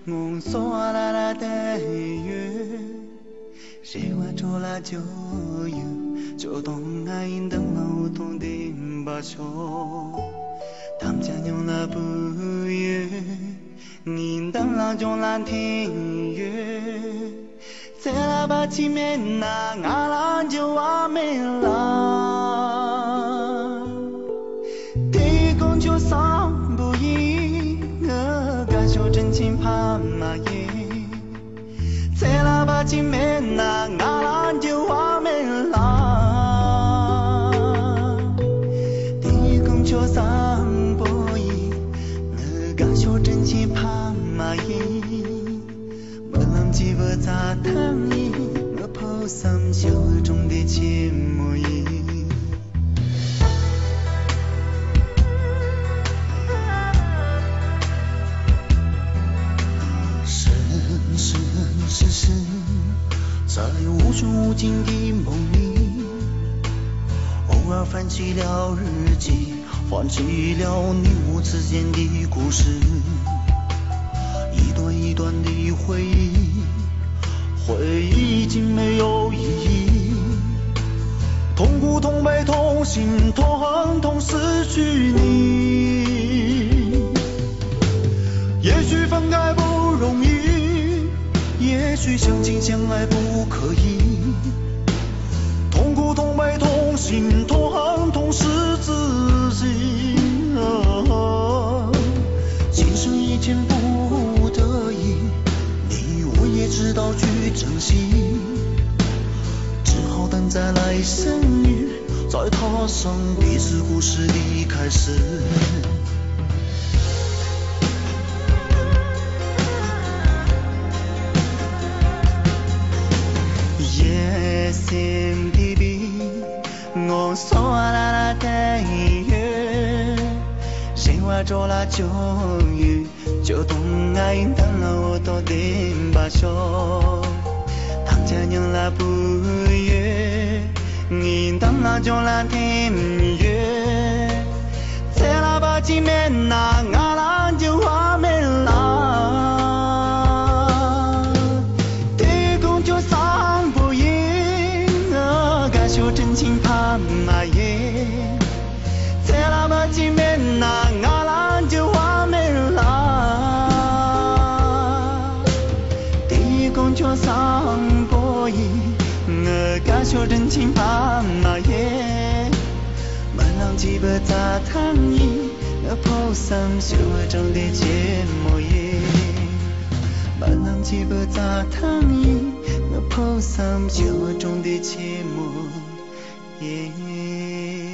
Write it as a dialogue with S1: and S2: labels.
S1: 梦索啦啦的月，谁话做啦就有，就当爱应等老同的把手，当家娘啦不约，应等啦就啦听月，在啦把前面那阿啦就话没啦，地公就上不赢，我感受真情怕嘛耶，在啦把前面那阿啦就话没啦，地公就上不赢，我感受真情怕嘛耶，不能记不咋谈意，我抱上小中的切莫耶。在无穷无尽的梦里，偶尔翻起了日记，唤起了你我之间的故事，一段一段的回忆，回忆已经没有意义，痛苦痛悲痛心痛恨痛失去你，也许分开不容易，也许相亲相爱不可以，痛苦痛悲痛心痛恨痛失自己，今生一件不得已，你我也知道去珍惜，只好等在来生遇，再踏上彼此故事的开始。心底里，我所啦啦的月，谁话做啦就有，就当爱等了我都得把手，当家娘啦不约，你当啦就啦听约，在啦把前面那阿啦就话没啦，地公就上不赢。就真情怕嘛耶，在那么前面那阿啦就话没啦，地公就上不赢，我感受真情怕嘛耶，没浪几不咋谈意，我抱上手中的芥末耶，没浪几不咋谈意，我抱上手中的芥末。Yeah.